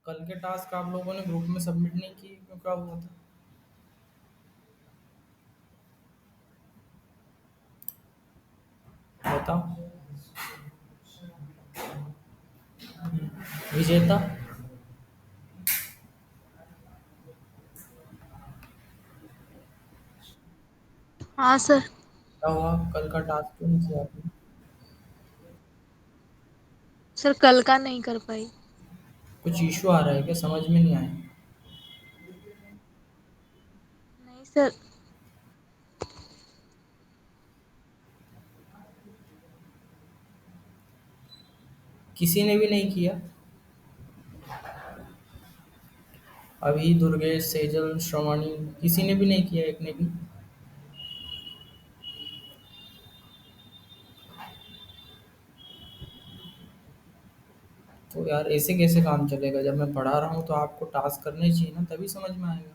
कल के टास्क आप लोगों ने ग्रुप में सबमिट नहीं किए, क्यों, क्या हुआ था? बताओ। विजेता। हाँ सर। क्या हुआ, कल का टास्क क्यों नहीं किया आपने? सर कल का नहीं कर पाई। कुछ इशू आ रहा है क्या, समझ में नहीं आया? नहीं सर। किसी ने भी नहीं किया? अभी दुर्गेश, सेजल, श्रवणी, किसी ने भी नहीं किया, एक ने भी? तो यार ऐसे कैसे काम चलेगा? जब मैं पढ़ा रहा हूँ तो आपको टास्क करने चाहिए ना, तभी समझ में आएगा।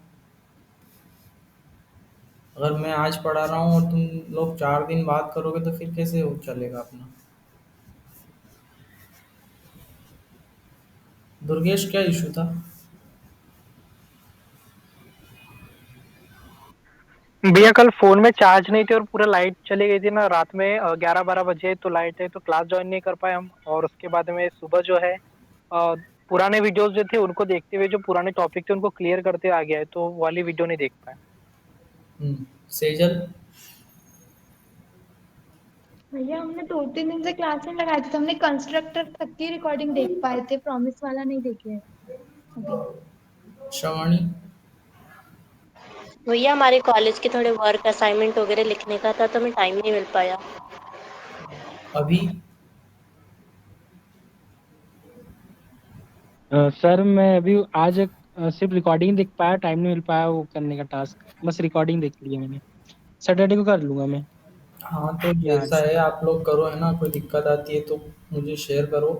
अगर मैं आज पढ़ा रहा हूँ और तुम लोग 4 दिन बाद करोगे तो फिर कैसे हो चलेगा अपना? दुर्गेश, क्या इशू था? भैया कल फोन में चार्ज नहीं थी और पूरा लाइट चली गई थी ना रात में 11-12 बजे तो लाइट है तो क्लास ज्वाइन नहीं कर पाए हम। और उसके बाद में सुबह जो है पुराने वीडियोस जो थे उनको देखते हुए जो पुराने टॉपिक थे उनको क्लियर करते आ गया है तो वो वाली वीडियो नहीं देख पाए। सेजल। भैया हमने 2-3 दिन से क्लास नहीं लगाई थी, तो हमने कंस्ट्रक्टर तक की रिकॉर्डिंग देख पाए थे, प्रॉमिस वाला नहीं देखे हैं अभी। श्रवणी। भैया हमारे कॉलेज के थोड़े वर्क असाइनमेंट वगैरह लिखने का था तो हमें टाइम नहीं मिल पाया। अभी। सर मैं अभी आज सिर्फ रिकॉर्डिंग देख पाया, टाइम नहीं मिल पाया वो करने का टास्क। बस रिकॉर्डिंग देख ली है मैंने। सैटरडे को कर लूंगा मैं। हाँ, तो या जैसा आज। है आप लोग करो, है ना? कोई दिक्कत आती है तो मुझे शेयर करो।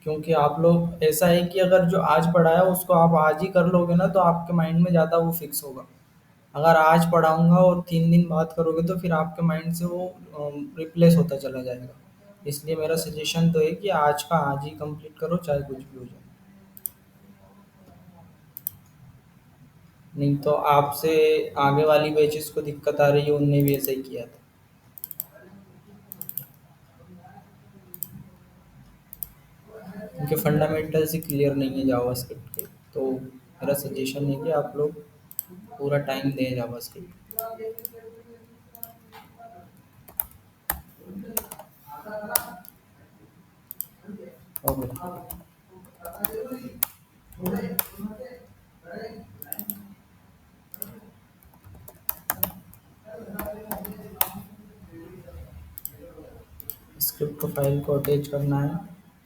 क्योंकि आप लोग, ऐसा है कि अगर जो आज पढ़ा है उसको आप आज ही कर लोगे ना, तो आपके माइंड में ज़्यादा वो फिक्स होगा। अगर आज पढ़ाऊंगा और 3 दिन बाद करोगे तो फिर आपके माइंड से वो रिप्लेस होता चला जाएगा। इसलिए मेरा सजेशन तो है कि आज का आज ही कंप्लीट करो, चाहे कुछ भी हो जाए। नहीं तो आपसे आगे वाली बैचेस को दिक्कत आ रही है, उनने भी ऐसा ही किया था। उनके फंडामेंटल्स ही क्लियर नहीं है जावास्क्रिप्ट के। तो मेरा सजेशन है कि आप लोग पूरा टाइम दें जावास्क्रिप्ट। ओके। स्क्रिप्ट को फाइल को अटैच करना है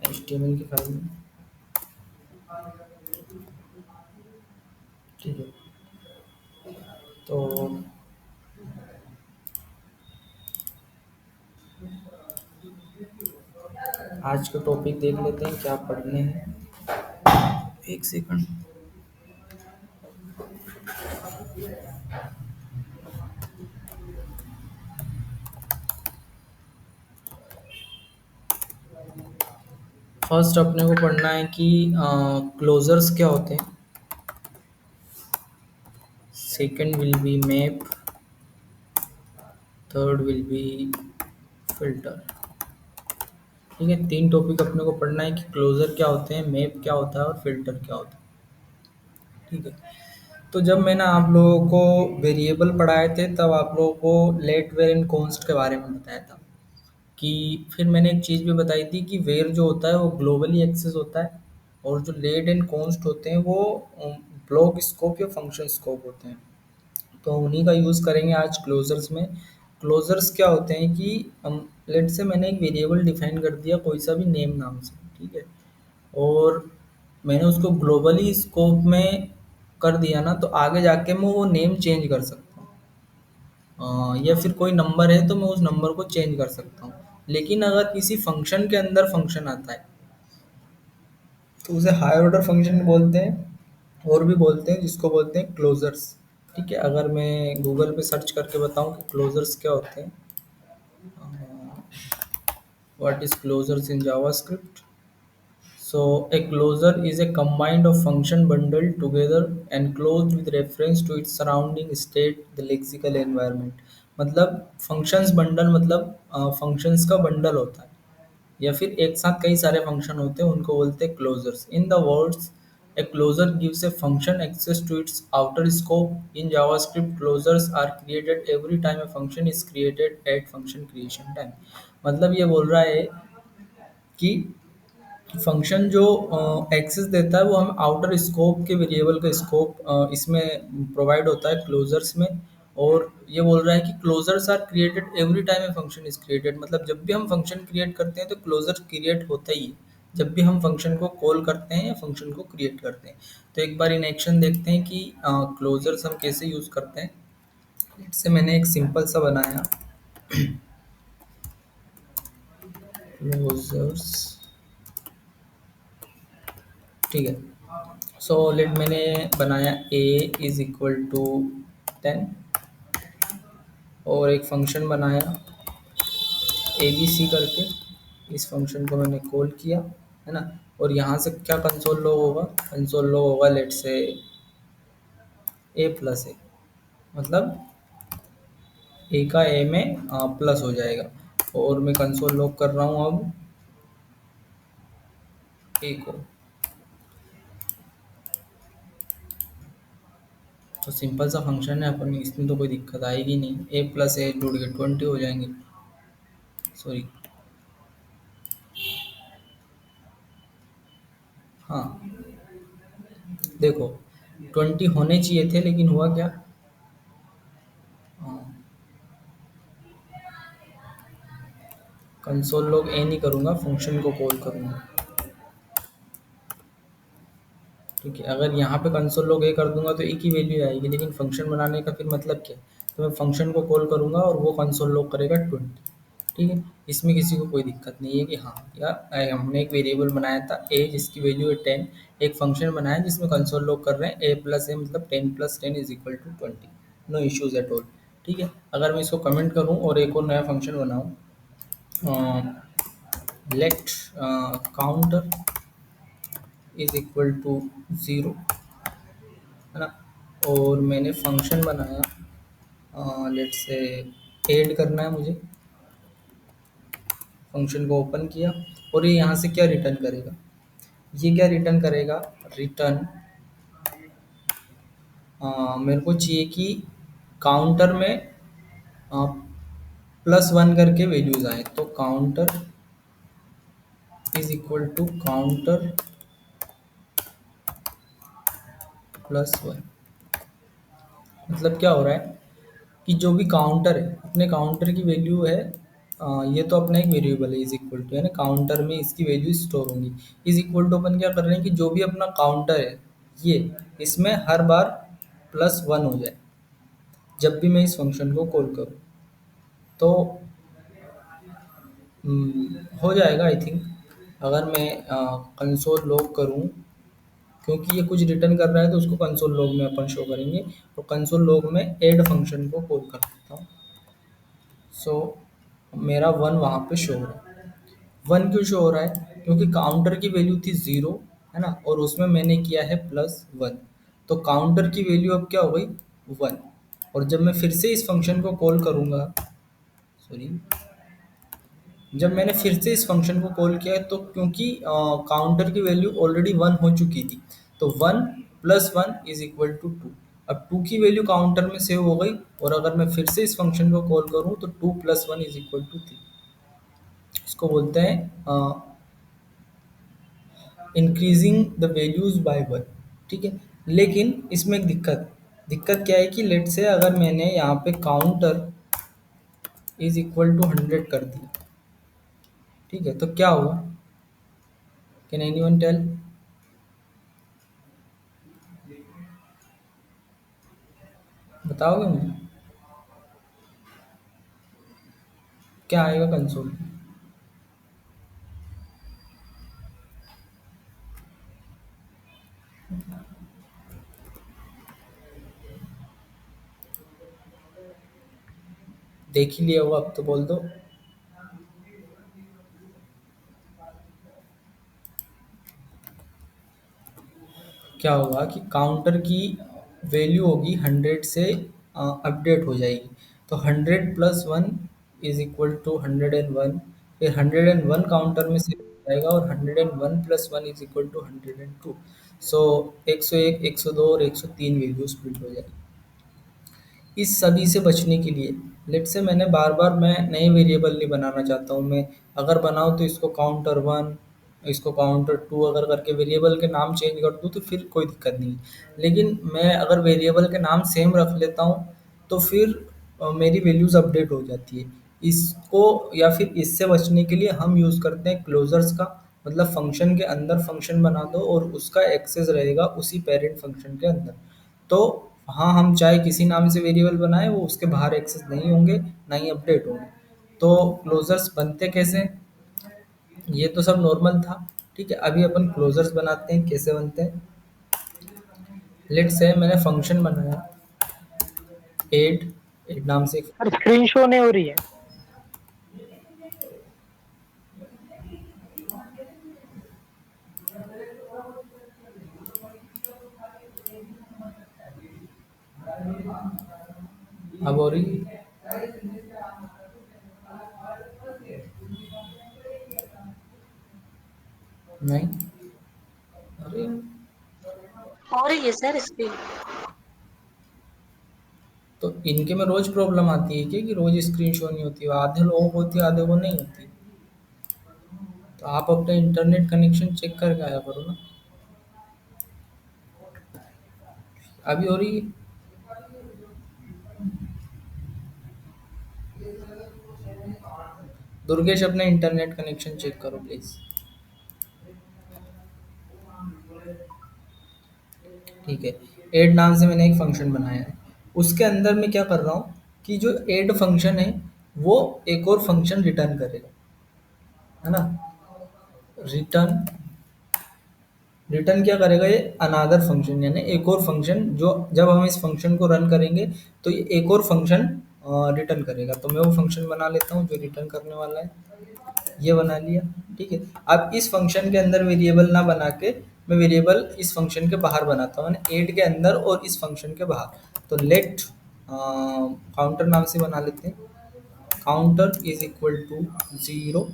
HTML की फाइल में। ठीक है। तो आज का टॉपिक देख लेते हैं, क्या पढ़ने हैं। एक सेकंड। फर्स्ट अपने को पढ़ना है कि क्लोजर्स क्या होते हैं। Second will be map. Third will be filter. ठीक है, 3 टॉपिक अपने को पढ़ना है कि क्लोजर क्या होते हैं, मैप क्या होता है और फिल्टर क्या होता है। ठीक है। तो जब मैंने आप लोगों को वेरिएबल पढ़ाए थे तब आप लोगों को लेट वेर एंड कॉन्स्ट के बारे में बताया था। कि फिर मैंने एक चीज़ भी बताई थी कि वेर जो होता है वो ग्लोबली एक्सेस होता है, और जो लेट एंड कॉन्स्ट होते हैं वो ब्लॉक स्कोप या फंक्शन स्कोप होते हैं। तो उन्हीं का यूज़ करेंगे आज क्लोजर्स में। क्लोजर्स क्या होते हैं कि हम, लेट से मैंने एक वेरिएबल डिफाइन कर दिया कोई सा भी नेम नाम से, ठीक है, और मैंने उसको ग्लोबली स्कोप में कर दिया ना, तो आगे जाके मैं वो नेम चेंज कर सकता हूँ। या फिर कोई नंबर है तो मैं उस नंबर को चेंज कर सकता हूँ। लेकिन अगर किसी फंक्शन के अंदर फंक्शन आता है तो उसे हायर ऑर्डर फंक्शन बोलते हैं, और भी बोलते हैं, जिसको बोलते हैं क्लोजर्स। ठीक है, अगर मैं गूगल पे सर्च करके बताऊं कि क्लोजर्स क्या होते हैं, what is closures in JavaScript, So a closure is a combined of function bundled together and closed with reference to its surrounding state, the lexical environment. मतलब functions bundle मतलब functions का bundle होता है या फिर एक साथ कई सारे फंक्शन होते हैं, उनको बोलते हैं closures. In the words a closure gives a function access to its outer scope. In JavaScript closures are created every time a function is created at function creation time. मतलब ये बोल रहा है कि फंक्शन जो एक्सेस देता है वो हम आउटर स्कोप के वेरिएबल का स्कोप इसमें प्रोवाइड होता है क्लोजर्स में. और ये बोल रहा है कि closures are created every time a function is created. मतलब जब भी हम फंक्शन क्रिएट करते हैं तो क्लोजर क्रिएट होता ही है जब भी हम फंक्शन को कॉल करते हैं या फंक्शन को क्रिएट करते हैं. तो एक बार इन एक्शन देखते हैं कि क्लोजर्स हम कैसे यूज़ करते हैं. इससे मैंने एक सिंपल सा बनाया क्लोजर्स. ठीक है. सो लेट मैंने बनाया a इज इक्वल टू 10 और एक फंक्शन बनाया ए बी सी करके. इस फंक्शन को मैंने कॉल किया है ना. और यहाँ से क्या कंसोल लॉग होगा. कंसोल लॉग होगा लेट से ए प्लस ए. मतलब ए का ए में प्लस हो जाएगा. और मैं कंसोल लॉग कर रहा हूँ अब ए को. तो सिंपल सा फंक्शन है अपन, इसमें तो कोई दिक्कत आएगी नहीं. ए प्लस ए जुड़ के 20 हो जाएंगे. सॉरी, हाँ देखो 20 होने चाहिए थे लेकिन हुआ क्या. कंसोल लॉग ए नहीं करूँगा, फंक्शन को कॉल करूँगा. ठीक है. अगर यहाँ पे कंसोल लॉग ए कर दूंगा तो ए की वैल्यू आएगी, लेकिन फंक्शन बनाने का फिर मतलब क्या है. तो मैं फंक्शन को कॉल करूँगा और वो कंसोल लॉग करेगा 20. ठीक है. इसमें किसी को कोई दिक्कत नहीं है कि हाँ या हमने एक वेरिएबल बनाया था ए जिसकी वैल्यू है 10. एक फंक्शन बनाया जिसमें कंसोल लॉग कर रहे हैं ए प्लस ए मतलब 10 plus 10 is equal to 20. No issues at all. ठीक है. अगर मैं इसको कमेंट करूँ और एक और नया फंक्शन बनाऊँ, let counter is equal to 0 है ना. और मैंने फंक्शन बनाया लेट से ऐड करना है मुझे. फंक्शन को ओपन किया और ये यहाँ से क्या रिटर्न करेगा. ये क्या रिटर्न करेगा. रिटर्न मेरे को चाहिए कि काउंटर में +1 करके वैल्यूज आए. तो counter is equal to counter +1. मतलब क्या हो रहा है कि जो भी काउंटर है अपने काउंटर की वैल्यू है. ये तो अपना एक वेरिएबल है इज इक्वल टू है ना. काउंटर में इसकी वैल्यू स्टोर होंगी. इज इक्वल टू अपन क्या कर रहे हैं कि जो भी अपना काउंटर है ये इसमें हर बार +1 हो जाए जब भी मैं इस फंक्शन को कॉल करूँ. तो हो जाएगा आई थिंक. अगर मैं कंसोल लॉग करूँ क्योंकि ये कुछ रिटर्न कर रहा है तो उसको कंसोल लॉग में अपन शो करेंगे. और कंसोल लॉग में ऐड फंक्शन को कॉल कर सकता हूँ. सो मेरा 1 वहाँ पे शो हो रहा है. 1 क्यों शो हो रहा है क्योंकि काउंटर की वैल्यू थी 0 है ना. और उसमें मैंने किया है +1. तो काउंटर की वैल्यू अब क्या हो गई 1. और जब मैं फिर से इस फंक्शन को कॉल करूँगा, सॉरी, जब मैंने फिर से इस फंक्शन को कॉल किया तो क्योंकि काउंटर की वैल्यू ऑलरेडी 1 हो चुकी थी तो 1 + 1 इज इक्वल टू 2. अब 2 की वैल्यू काउंटर में सेव हो गई. और अगर मैं फिर से इस फंक्शन को कॉल करूँ तो 2 + 1 इज इक्वल टू 3. इसको बोलते हैं इंक्रीजिंग द वैल्यूज बाय 1. ठीक है. लेकिन इसमें एक दिक्कत क्या है कि लेट से अगर मैंने यहाँ पे काउंटर इज इक्वल टू 100 कर दिया, ठीक है, तो क्या हुआ. Can anyone tell. बताओगे मुझे क्या आएगा कंसोल. देख ही लिया होगा अब तो बोल दो. क्या होगा कि काउंटर की वैल्यू होगी 100 से अपडेट हो जाएगी। तो 100 प्लस 1 इज इक्वल टू 101। फिर 101 काउंटर में से हो जाएगा और 101 प्लस 1 इज इक्वल टू 102। सो 101, 102 और 103 वैल्यूज प्रिंट हो जाएगी। इस सभी से बचने के लिए लेट से मैंने बार बार मैं नए वेरिएबल नहीं बनाना चाहता हूँ। मैं अगर बनाऊँ तो इसको काउंटर वन, इसको काउंटर टू अगर करके वेरिएबल के नाम चेंज कर दूँ तो फिर कोई दिक्कत नहीं। लेकिन मैं अगर वेरिएबल के नाम सेम रख लेता हूँ तो फिर मेरी वैल्यूज़ अपडेट हो जाती है। इसको या फिर इससे बचने के लिए हम यूज़ करते हैं क्लोजर्स का। मतलब फंक्शन के अंदर फंक्शन बना दो और उसका एक्सेस रहेगा उसी पेरेंट फंक्शन के अंदर। तो हाँ, हम चाहे किसी नाम से वेरिएबल बनाएं, वो उसके बाहर एक्सेस नहीं होंगे, ना ही अपडेट होंगे। तो क्लोजर्स बनते कैसे, ये तो सब नॉर्मल था। ठीक है, अभी अपन क्लोजर्स बनाते हैं। कैसे बनते हैं, लेट से मैंने फंक्शन बनाया एड, एड नाम से एक। सर स्क्रीन शो नहीं हो रही है। अब हो रही, नहीं, अरे हो रही है सर स्क्रीन। तो इनके में रोज प्रॉब्लम आती है क्या कि रोज स्क्रीन शो नहीं होती है? आधे लोगों को होती है, आधे को नहीं होती। तो आप अपना इंटरनेट कनेक्शन चेक करके आया करो ना। अभी हो रही है। दुर्गेश अपना इंटरनेट कनेक्शन चेक करो प्लीज। ठीक है, ऐड नाम से मैंने एक फंक्शन बनाया है। उसके अंदर मैं क्या कर रहा हूँ कि जो ऐड फंक्शन है वो एक और फंक्शन रिटर्न करेगा, है ना। रिटर्न, रिटर्न क्या करेगा ये, अनादर फंक्शन, यानी एक और फंक्शन। जो जब हम इस फंक्शन को रन करेंगे तो ये एक और फंक्शन रिटर्न करेगा। तो मैं वो फंक्शन बना लेता हूँ जो रिटर्न करने वाला है, ये बना लिया। ठीक है, अब इस फंक्शन के अंदर वेरिएबल ना बना के मैं वेरिएबल इस फंक्शन के बाहर बनाता हूँ, यानी ऐड के अंदर और इस फंक्शन के बाहर। तो लेट काउंटर नाम से बना लेते हैं, काउंटर इज इक्वल टू 0।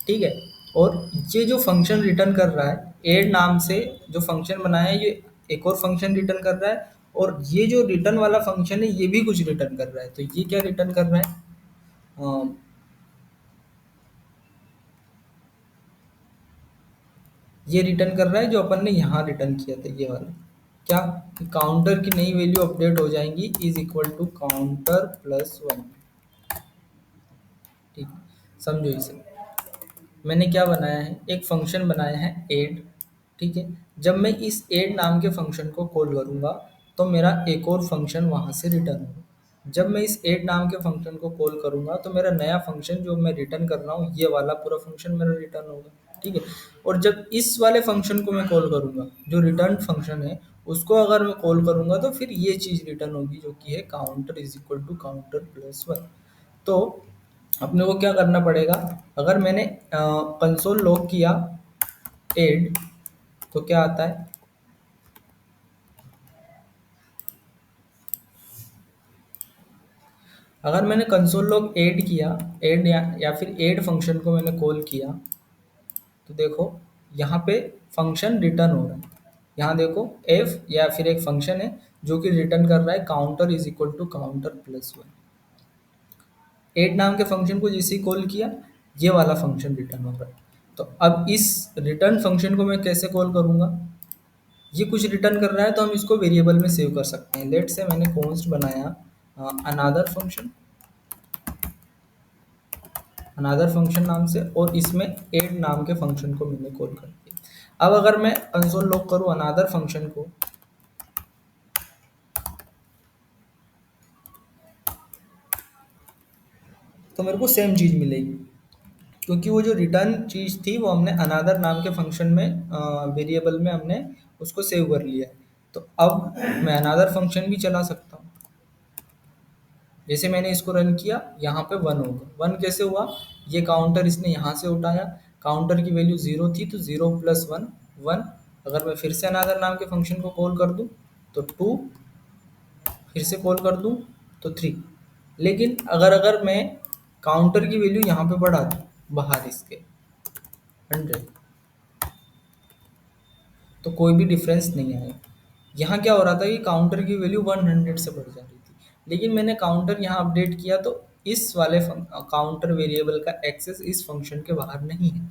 ठीक है, और ये जो फंक्शन रिटर्न कर रहा है ऐड नाम से, जो फंक्शन बनाया है ये एक और फंक्शन रिटर्न कर रहा है। और ये जो रिटर्न वाला फंक्शन है ये भी कुछ रिटर्न कर रहा है। तो ये क्या रिटर्न कर रहा है, ये रिटर्न कर रहा है जो अपन ने यहाँ रिटर्न किया था, ये वाला। क्या, काउंटर की नई वैल्यू अपडेट हो जाएंगी is equal to counter plus 1। ठीक है, समझो इसे। मैंने क्या बनाया है, एक फंक्शन बनाया है ऐड। ठीक है, जब मैं इस ऐड नाम के फंक्शन को कॉल करूंगा तो मेरा एक और फंक्शन वहां से रिटर्न होगा। जब मैं इस ऐड नाम के फंक्शन को कॉल करूंगा तो मेरा नया फंक्शन जो मैं रिटर्न कर रहा हूँ ये वाला पूरा फंक्शन मेरा रिटर्न होगा। ठीक है, और जब इस वाले फंक्शन को मैं कॉल करूंगा, जो रिटर्न फंक्शन है उसको अगर मैं कॉल करूंगा तो फिर ये चीज रिटर्न होगी जो कि है counter is equal to counter plus 1। तो अपने को क्या करना पड़ेगा, अगर मैंने कंसोल लॉग किया ऐड तो क्या आता है, अगर मैंने कंसोल लॉग ऐड किया, ऐड या फिर ऐड फंक्शन को मैंने कॉल किया तो देखो यहाँ पे फंक्शन रिटर्न हो रहा है। यहाँ देखो एफ या फिर एक फंक्शन है जो कि रिटर्न कर रहा है counter is equal to counter plus 1। Add नाम के फंक्शन को जैसे ही कॉल किया ये वाला फंक्शन रिटर्न हो रहा है। तो अब इस रिटर्न फंक्शन को मैं कैसे कॉल करूंगा, ये कुछ रिटर्न कर रहा है तो हम इसको वेरिएबल में सेव कर सकते हैं। लेट से मैंने कॉन्स्ट बनाया अनादर फंक्शन, अनादर फंक्शन नाम से, और इसमें ऐड नाम के फंक्शन को मैंने कॉल कर दिया। अब अगर मैं कंसोल लॉग करूं अनादर फंक्शन को तो मेरे को सेम चीज़ मिलेगी, क्योंकि वो जो रिटर्न चीज़ थी वो हमने अनादर नाम के फंक्शन में वेरिएबल में हमने उसको सेव कर लिया है। तो अब मैं अनादर फंक्शन भी चला सकता हूँ। जैसे मैंने इसको रन किया यहाँ पे 1 होगा। 1 कैसे हुआ, ये काउंटर इसने यहाँ से उठाया, काउंटर की वैल्यू 0 थी तो 0 प्लस 1 1, अगर मैं फिर से अनदर नाम के फंक्शन को कॉल कर दूं तो 2, फिर से कॉल कर दूं तो 3। लेकिन अगर अगर मैं काउंटर की वैल्यू यहाँ पे बढ़ा दूं बाहर इसके 100, तो कोई भी डिफरेंस नहीं आएगा। यहाँ क्या हो रहा था कि काउंटर की वैल्यू 100 से बढ़ जा रही थी, लेकिन मैंने काउंटर यहाँ अपडेट किया तो इस वाले काउंटर वेरिएबल का एक्सेस इस फंक्शन के बाहर नहीं है।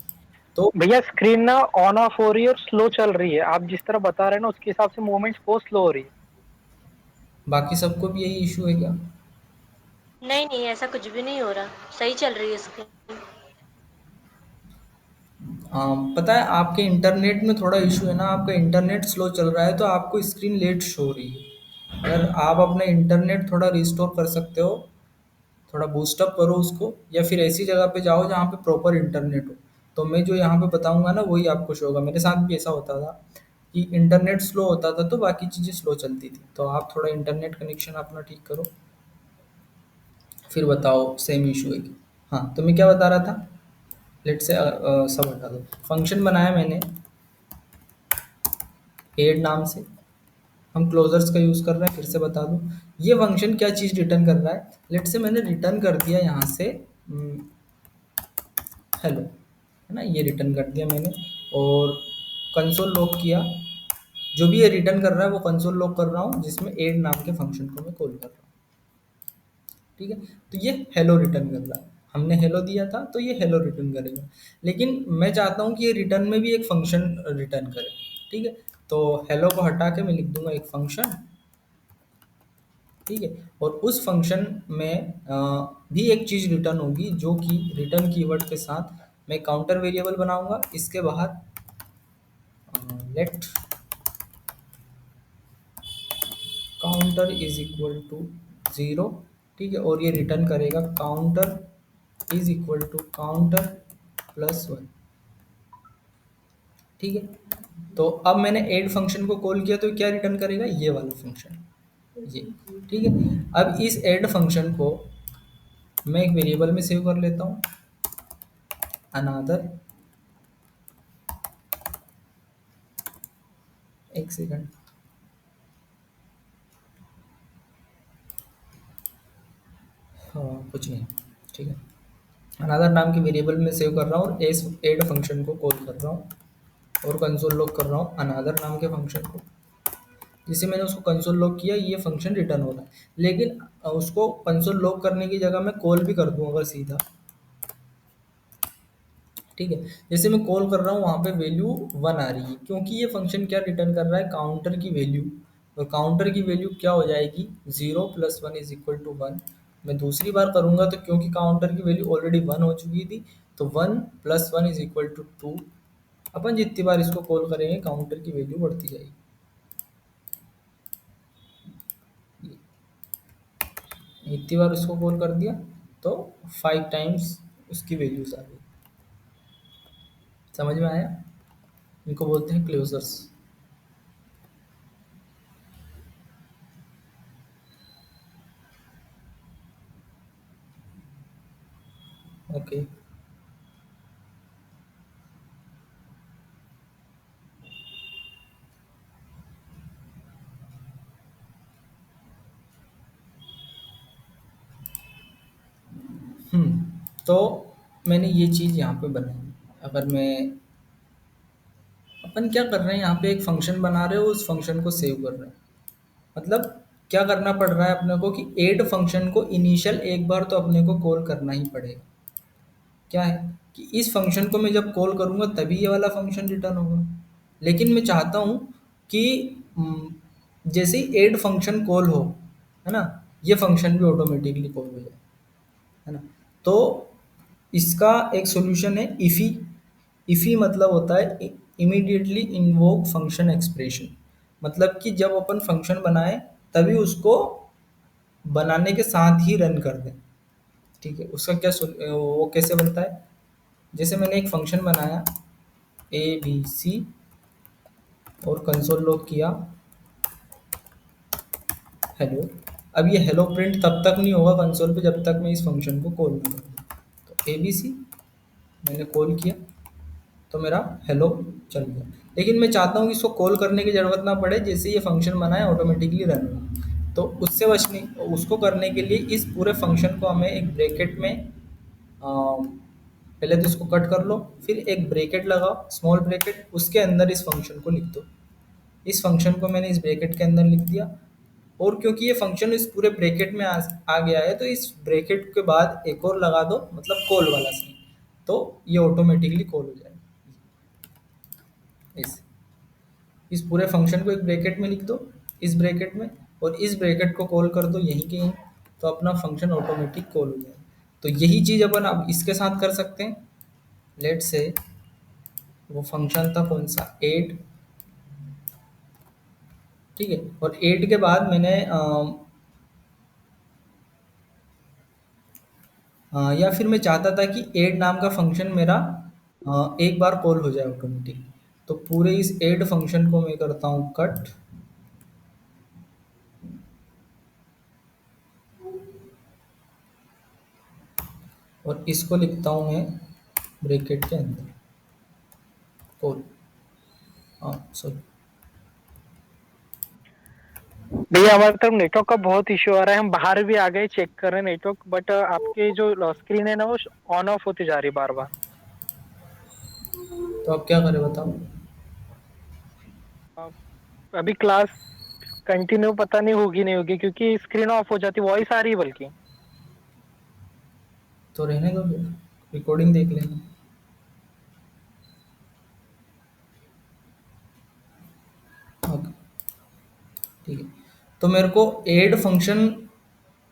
तो भैया स्क्रीन ना ऑन ऑफ हो रही है और स्लो चल रही है, आप जिस तरह बता रहे हैं ना उसके हिसाब से मूवमेंट्स बहुत स्लो हो रही है। बाकी सबको भी यही इशू है क्या? नहीं नहीं, ऐसा कुछ भी नहीं हो रहा, सही चल रही है स्क्रीन। पता है आपके इंटरनेट में थोड़ा इशू है ना, आपका इंटरनेट स्लो चल रहा है तो आपको स्क्रीन लेट शो हो रही है। अगर आप अपना इंटरनेट थोड़ा रिस्टोर कर सकते हो, थोड़ा बूस्टअप करो उसको, या फिर ऐसी जगह पे जाओ जहाँ पे प्रॉपर इंटरनेट हो, तो मैं जो यहाँ पे बताऊंगा ना वही आपको शो होगा। मेरे साथ भी ऐसा होता था कि इंटरनेट स्लो होता था तो बाकी चीज़ें स्लो चलती थी। तो आप थोड़ा इंटरनेट कनेक्शन अपना ठीक करो, फिर बताओ सेम इशू है कि। हाँ, तो मैं क्या बता रहा था, लेट से सब हटा दो। फंक्शन बनाया मैंने एड नाम से, हम क्लोजर्स का यूज़ कर रहे हैं, फिर से बता दूं ये फंक्शन क्या चीज़ रिटर्न कर रहा है। लेट से मैंने रिटर्न कर दिया यहाँ से हेलो, है ना, ये रिटर्न कर दिया मैंने, और कंसोल लॉग किया। जो भी ये रिटर्न कर रहा है वो कंसोल लॉग कर रहा हूँ, जिसमें एड नाम के फंक्शन को मैं कॉल कर रहा हूँ। ठीक है, तो ये हेलो रिटर्न कर रहा है, हमने हेलो दिया था तो ये हेलो रिटर्न करेगा। लेकिन मैं चाहता हूँ कि ये रिटर्न में भी एक फंक्शन रिटर्न करे। ठीक है, तो हेलो को हटा के मैं लिख दूंगा एक फंक्शन। ठीक है, और उस फंक्शन में भी एक चीज़ रिटर्न होगी, जो कि रिटर्न कीवर्ड के साथ मैं काउंटर वेरिएबल बनाऊंगा। इसके बाहर let counter is equal to 0। ठीक है, और ये रिटर्न करेगा counter is equal to counter plus 1। ठीक है, तो अब मैंने ऐड फंक्शन को कॉल किया तो क्या रिटर्न करेगा, ये वाला फंक्शन, ये। ठीक है, अब इस ऐड फंक्शन को मैं एक वेरिएबल में सेव कर लेता हूँ, अनादर, एक सेकंड, हाँ कुछ नहीं, ठीक है, अनादर नाम के वेरिएबल में सेव कर रहा हूँ, इस ऐड फंक्शन को कॉल कर रहा हूँ और कंसोल लॉग कर रहा हूँ अनादर नाम के फंक्शन को। जिसे मैंने उसको कंसोल लॉग किया, ये फंक्शन रिटर्न हो रहा है। लेकिन उसको कंसोल लॉग करने की जगह मैं कॉल भी कर दूँ अगर सीधा, ठीक है, जैसे मैं कॉल कर रहा हूँ वहाँ पे वैल्यू 1 आ रही है, क्योंकि ये फंक्शन क्या रिटर्न कर रहा है, काउंटर की वैल्यू। और काउंटर की वैल्यू क्या हो जाएगी, 0 + 1 = 1। मैं दूसरी बार करूँगा तो क्योंकि काउंटर की वैल्यू ऑलरेडी 1 हो चुकी थी, तो 1 + 1 = 2। अपन जितनी बार इसको कॉल करेंगे काउंटर की वैल्यू बढ़ती जाएगी। इतनी बार उसको कॉल कर दिया तो 5 टाइम्स उसकी वैल्यूज आ गई। समझ में आया? इनको बोलते हैं क्लोजर्स। ओके, तो मैंने ये चीज़ यहाँ पे बनाई। अगर मैं, अपन क्या कर रहे हैं यहाँ पे, एक फंक्शन बना रहे हो, उस फंक्शन को सेव कर रहे हैं। मतलब क्या करना पड़ रहा है अपने को कि ऐड फंक्शन को इनिशियल एक बार तो अपने को कॉल करना ही पड़ेगा। क्या है कि इस फंक्शन को मैं जब कॉल करूँगा तभी ये वाला फंक्शन रिटर्न होगा। लेकिन मैं चाहता हूँ कि जैसे ही ऐड फंक्शन कॉल हो, है ना, ये फंक्शन भी ऑटोमेटिकली कॉल हो जाए, है ना। तो इसका एक सॉल्यूशन है इफ़ी। इफ़ी मतलब होता है इमीडिएटली इन्वोक फंक्शन एक्सप्रेशन। मतलब कि जब अपन फंक्शन बनाए तभी उसको बनाने के साथ ही रन कर दें। ठीक है, उसका क्या वो कैसे बनता है, जैसे मैंने एक फंक्शन बनाया ABC और कंसोल लॉग किया हेलो। अब ये हेलो प्रिंट तब तक नहीं होगा कंसोल पे जब तक मैं इस फंक्शन को कॉल नहीं करूँ। तो ABC मैंने कॉल किया तो मेरा हेलो चल गया। लेकिन मैं चाहता हूँ कि इसको कॉल करने की ज़रूरत ना पड़े, जैसे ये फंक्शन बना है ऑटोमेटिकली रन हो। तो उससे बचने उसको करने के लिए इस पूरे फंक्शन को हमें एक ब्रैकेट में पहले तो इसको कट कर लो, फिर एक ब्रैकेट लगाओ, स्मॉल ब्रैकेट, उसके अंदर इस फंक्शन को लिख दो। इस फंक्शन को मैंने इस ब्रैकेट के अंदर लिख दिया, और क्योंकि ये फंक्शन इस पूरे ब्रैकेट में आ गया है, तो इस ब्रैकेट के बाद एक और लगा दो, मतलब कॉल वाला साइन, तो ये ऑटोमेटिकली कॉल हो जाएगा। इस पूरे फंक्शन को एक ब्रैकेट में लिख दो, इस ब्रैकेट में, और इस ब्रैकेट को कॉल कर दो यहीं के यहीं, तो अपना फंक्शन ऑटोमेटिक कॉल हो जाएगा। तो यही चीज़ अपन अब इसके साथ कर सकते हैं। लेट से वो फंक्शन था कौन सा, एड, ठीक है। और एड के बाद मैंने या फिर मैं चाहता था कि ऐड नाम का फंक्शन मेरा एक बार कॉल हो जाए ऑटोमेटिक। तो पूरे इस ऐड फंक्शन को मैं करता हूँ कट, और इसको लिखता हूँ मैं ब्रैकेट के अंदर कॉल। हाँ सॉरी, भैया हमारे तरफ नेटवर्क का बहुत इश्यू आ रहा है, हम बाहर भी आ गए, चेक कर रहे हैं नेटवर्क, बट आपकी जो स्क्रीन है ना वो ऑन ऑफ होती जा रही है बार बार। तो अब क्या करें बताओ। अभी क्लास कंटिन्यू पता नहीं होगी नहीं होगी, क्योंकि स्क्रीन ऑफ हो जाती, वॉइस आ रही है बल्कि। तो रहने दो फिर, रिकॉर्डिंग देख लेंगे। ओके, ठीक है। तो मेरे को ऐड फंक्शन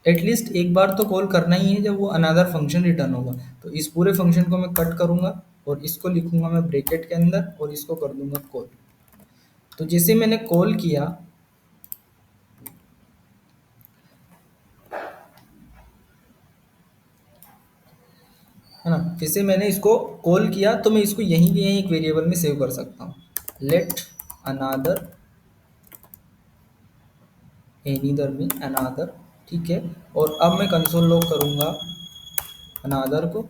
एटलीस्ट एक बार तो कॉल करना ही है जब वो अनदर फंक्शन रिटर्न होगा। तो इस पूरे फंक्शन को मैं कट करूंगा, और इसको लिखूंगा मैं ब्रैकेट के अंदर, और इसको कर दूंगा कॉल। तो जैसे मैंने कॉल किया, है ना, जैसे मैंने इसको कॉल किया, तो मैं इसको यहीं के यहीं एक वेरिएबल में सेव कर सकता हूँ, लेट अनादर, एनीदर में अनादर, ठीक है। और अब मैं कंसोल लॉग करूँगा अनादर को।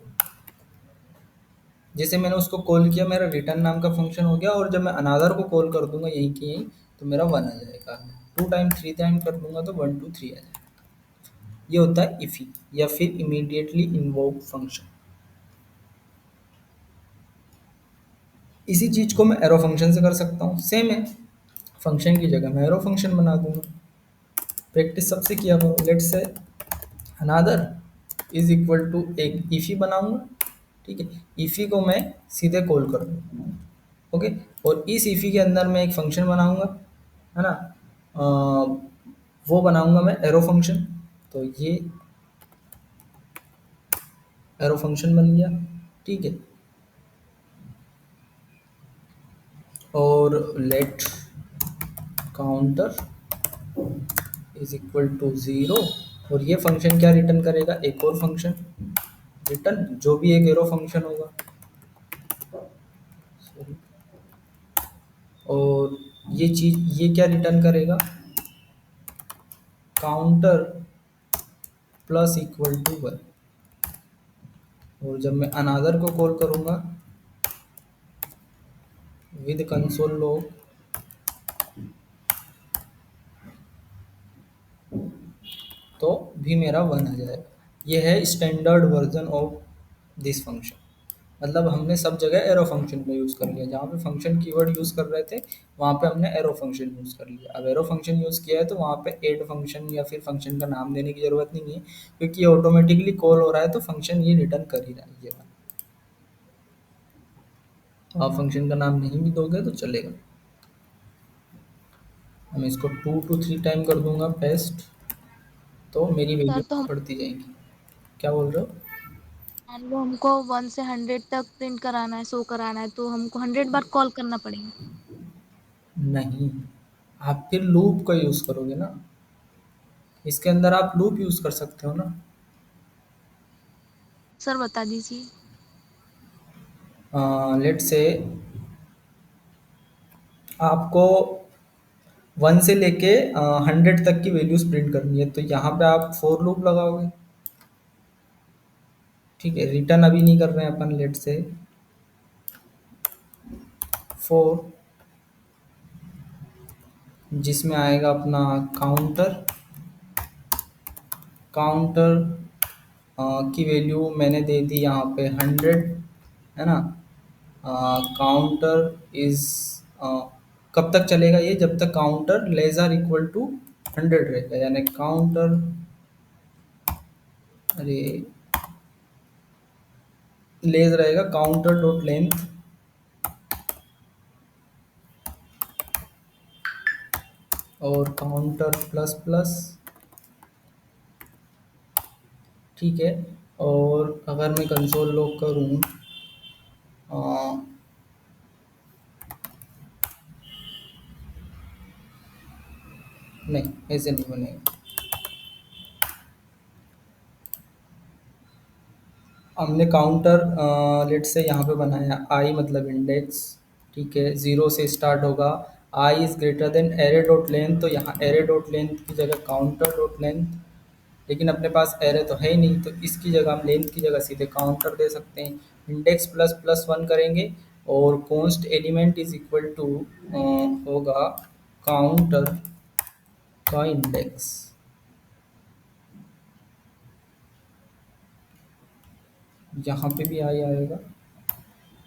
जैसे मैंने उसको कॉल किया, मेरा रिटर्न नाम का फंक्शन हो गया, और जब मैं अनादर को कॉल कर दूंगा यहीं के यहीं, तो मेरा वन आ जाएगा। 2 टाइम 3 टाइम कर दूंगा तो 1 2 3 आ जाएगा। ये होता है इफी, या फिर इमीडिएटली इन्वोक फंक्शन। इसी चीज को मैं एरो फंक्शन से कर सकता हूँ, सेम है, फंक्शन की जगह मैं एरो फंक्शन बना दूंगा। प्रैक्टिस सबसे किया करो। लेट से अनादर इज इक्वल टू एक इफी बनाऊंगा, ठीक है। इफी को मैं सीधे कॉल कर दूँ, ओके। और इस इफी के अंदर मैं एक फंक्शन बनाऊंगा, है ना, वो बनाऊंगा मैं एरो फंक्शन। तो ये एरो फंक्शन बन गया, ठीक है। और let counter is equal to 0, और ये फंक्शन क्या रिटर्न करेगा, एक और फंक्शन रिटर्न, जो भी एक एरो फंक्शन होगा। Sorry. और ये चीज, ये क्या रिटर्न करेगा, काउंटर प्लस इक्वल टू 1। और जब मैं अनादर को कॉल करूंगा विद कंसोल लॉग, तो भी मेरा 1 आ जाएगा। ये है standard version of this function. मतलब हमने सब जगह एरो फंक्शन का यूज़ कर लिया, जहाँ पे फंक्शन कीवर्ड यूज़ कर रहे थे वहाँ पे हमने एरो फंक्शन यूज़ कर लिया। अब एरो फंक्शन यूज़ किया है तो वहाँ पे ऐड फंक्शन या फिर फंक्शन का नाम देने की ज़रूरत नहीं है, क्योंकि ये ऑटोमेटिकली कॉल हो रहा है, तो फंक्शन ये रिटर्न कर ही रहा है, ये वाला। तो आप फंक्शन का नाम नहीं भी दोगे तो चलेगा। मैं इसको 2 to 3 टाइम कर दूंगा पेस्ट, तो मेरी सर वैल्यू तो हम बढ़ती जाएंगी। क्या बोल रहे हो? मान लो हमको 1 से 100 तक प्रिंट कराना है, शो कराना है, तो हमको 100 बार कॉल करना पड़ेगा। नहीं, आप फिर लूप का यूज़ करोगे ना, इसके अंदर आप लूप यूज़ कर सकते हो ना। सर बता दीजिए। लेट से आपको 1 से लेके 100 तक की वैल्यूज प्रिंट करनी है, तो यहाँ पे आप फॉर लूप लगाओगे, ठीक है। रिटर्न अभी नहीं कर रहे हैं अपन, लेट से फोर, जिसमें आएगा अपना काउंटर। काउंटर की वैल्यू मैंने दे दी यहाँ पे 100, है ना। काउंटर इज कब तक चलेगा ये, जब तक counter less or equal to 100 रहेगा, यानी काउंटर, अरे लेस रहेगा काउंटर डॉट लेंथ और काउंटर प्लस प्लस, ठीक है। और अगर मैं कंसोल लॉग करूँ, नहीं ऐसे नहीं बनेगा। हमने काउंटर लेट से यहाँ पे बनाया आई मतलब इंडेक्स, ठीक है, ज़ीरो से स्टार्ट होगा। I is greater than array dot length, तो यहाँ एरे डॉट लेंथ की जगह काउंटर डॉट लेंथ, लेकिन अपने पास एरे तो है ही नहीं, तो इसकी जगह हम लेंथ की जगह सीधे काउंटर दे सकते हैं। इंडेक्स प्लस प्लस वन करेंगे और const element is equal to होगा काउंटर का इंडेक्स। यहाँ पे भी आई आएगा,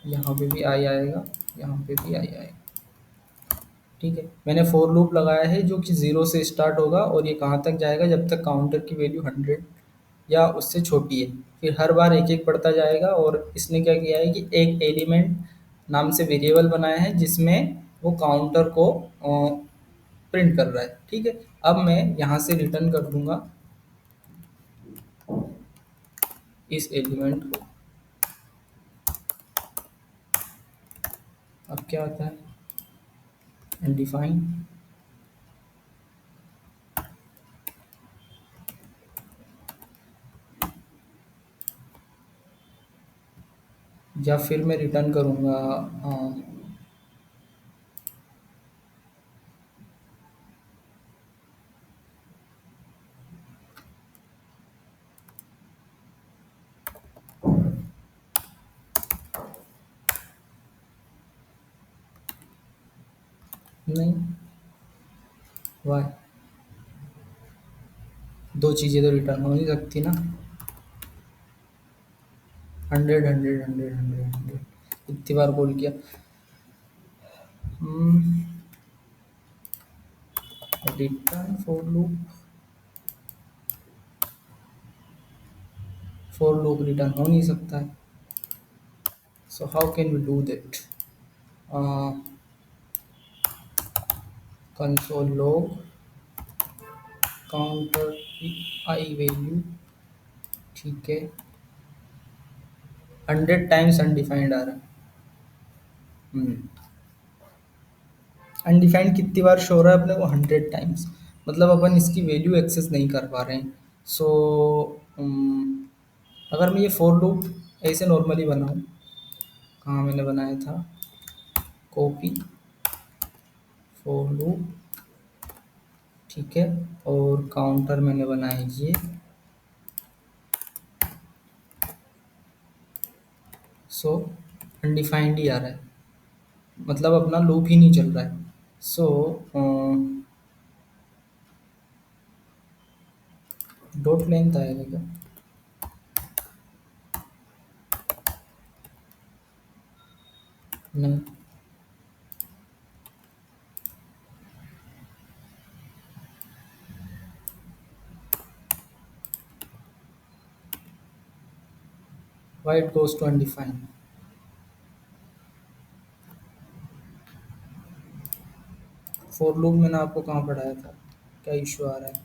यहाँ पे भी आई आएगा, यहाँ पे भी आई आएगा, ठीक है। मैंने फोर लूप लगाया है जो कि ज़ीरो से स्टार्ट होगा और ये कहाँ तक जाएगा, जब तक काउंटर की वैल्यू 100 या उससे छोटी है। फिर हर बार एक एक बढ़ता जाएगा और इसने क्या किया है कि एक एलिमेंट नाम से वेरिएबल बनाया है जिसमें वो काउंटर को प्रिंट कर रहा है, ठीक है। अब मैं यहाँ से रिटर्न कर दूंगा इस एलिमेंट को। अब क्या आता है, अनडिफाइन, या फिर मैं रिटर्न करूँगा नहीं, वाई, दो चीज़ें तो रिटर्न हो नहीं सकती ना। 100 100 100 100 100 इतनी बार बोल किया। रिटर्न फोर लूप रिटर्न हो नहीं सकता है। So how can we do that, console log counter की आई वैल्यू, ठीक है, 100 टाइम्स अनडिफाइंड आ रहा है। अनडिफाइंड कितनी बार शो हो रहा है अपने को, 100 टाइम्स, मतलब अपन इसकी वैल्यू एक्सेस नहीं कर पा रहे हैं। सो अगर मैं ये फोर लूप ऐसे नॉर्मली बनाऊँ, कहाँ मैंने बनाया था, कॉपी फोर लूप, ठीक है, और काउंटर मैंने बनाया ये, सो अनडिफाइंड ही आ रहा है, मतलब अपना लूप ही नहीं चल रहा है। सो डॉट लेंथ आएगा क्या, नहीं, why it goes to undefined. For loop मैंने आपको कहाँ पढ़ाया था, क्या इशू आ रहा है,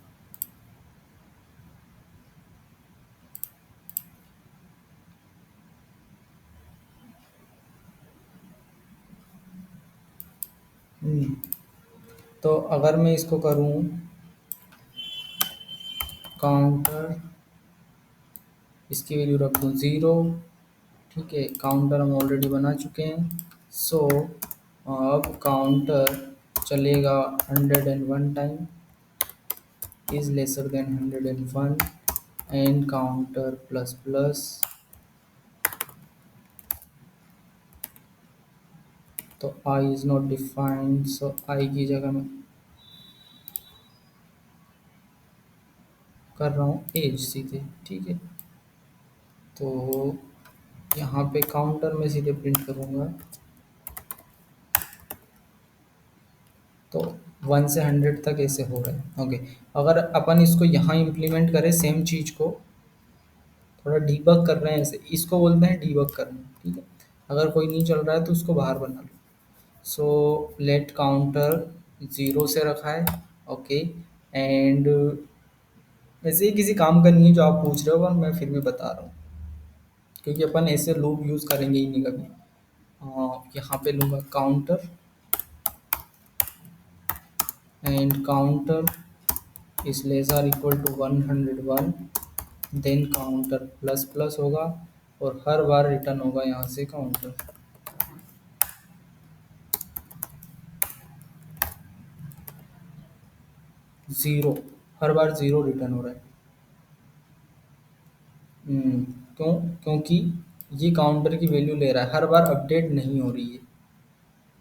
तो अगर मैं इसको करूँ काउंटर, इसकी वैल्यू रख दूँ 0, ठीक है, काउंटर हम ऑलरेडी बना चुके हैं। सो अब काउंटर चलेगा 101 time, is lesser than 101, and counter plus plus तो आई इज नॉट डिफाइंड, सो आई की जगह मैं कर रहा हूँ एज सीधे, ठीक है। तो यहाँ पे काउंटर में सीधे प्रिंट करूँगा, तो 1 से 100 तक ऐसे हो रहा है। ओके, अगर अपन इसको यहाँ इम्प्लीमेंट करें सेम चीज़ को, थोड़ा डीबग कर रहे हैं ऐसे, इसको बोलते हैं डीबग करना, ठीक है। अगर कोई नहीं चल रहा है तो उसको बाहर बना लो। सो लेट काउंटर 0 से रखा है, ओके। एंड वैसे ही किसी काम का नहीं है जो आप पूछ रहे हो, पर मैं फिर भी बता रहा हूँ क्योंकि अपन ऐसे लूप यूज़ करेंगे ही नहीं कभी। यहाँ पे लूँगा counter, and counter is less or equal to 101, then counter plus plus होगा और हर बार रिटर्न होगा यहाँ से काउंटर। ज़ीरो, हर बार ज़ीरो रिटर्न हो रहा है। हम्म, क्यों? क्योंकि ये काउंटर की वैल्यू ले रहा है, हर बार अपडेट नहीं हो रही है।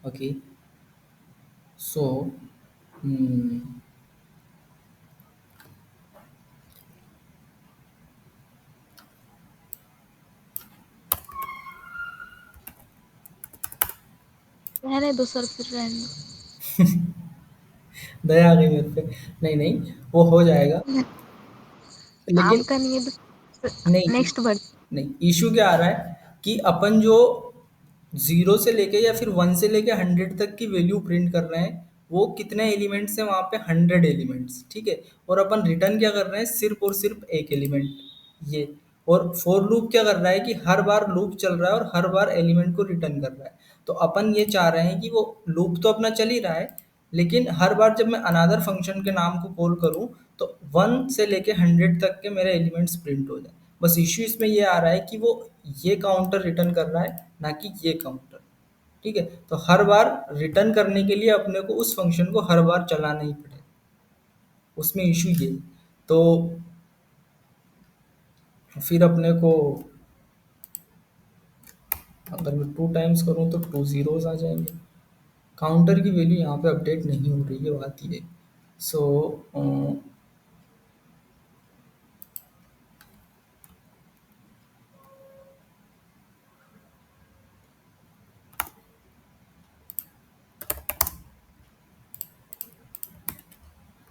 ओके, सो रहने दो सर, फिर रहने दया आ गई मेरे पे। नहीं नहीं, वो हो जाएगा, दो। लेकिन आपका नहीं है तो नहीं, नेक्स्ट बढ़। नहीं इशू क्या आ रहा है कि अपन जो 0 से लेके या फिर 1 से लेके 100 तक की वैल्यू प्रिंट कर रहे हैं, वो कितने एलिमेंट्स हैं वहाँ पे? 100 एलिमेंट्स, ठीक है। और अपन रिटर्न क्या कर रहे हैं? सिर्फ और सिर्फ एक एलिमेंट, ये। और फॉर लूप क्या कर रहा है कि हर बार लूप चल रहा है और हर बार एलिमेंट को रिटर्न कर रहा है। तो अपन ये चाह रहे हैं कि वो लूप तो अपना चल ही रहा है, लेकिन हर बार जब मैं अनदर फंक्शन के नाम को कॉल करूँ तो 1 से लेके 100 तक के मेरे एलिमेंट्स प्रिंट हो जाए। बस इश्यू इसमें ये आ रहा है कि वो ये काउंटर रिटर्न कर रहा है, ना कि ये काउंटर, ठीक है। तो हर बार रिटर्न करने के लिए अपने को उस फंक्शन को हर बार चलाना ही पड़ेगा, उसमें इशू ये। तो फिर अपने को, अगर मैं 2 टाइम्स करूँ तो 2 ज़ीरोज़ आ जाएंगे। काउंटर की वैल्यू यहाँ पे अपडेट नहीं हो रही है, बात ये। सो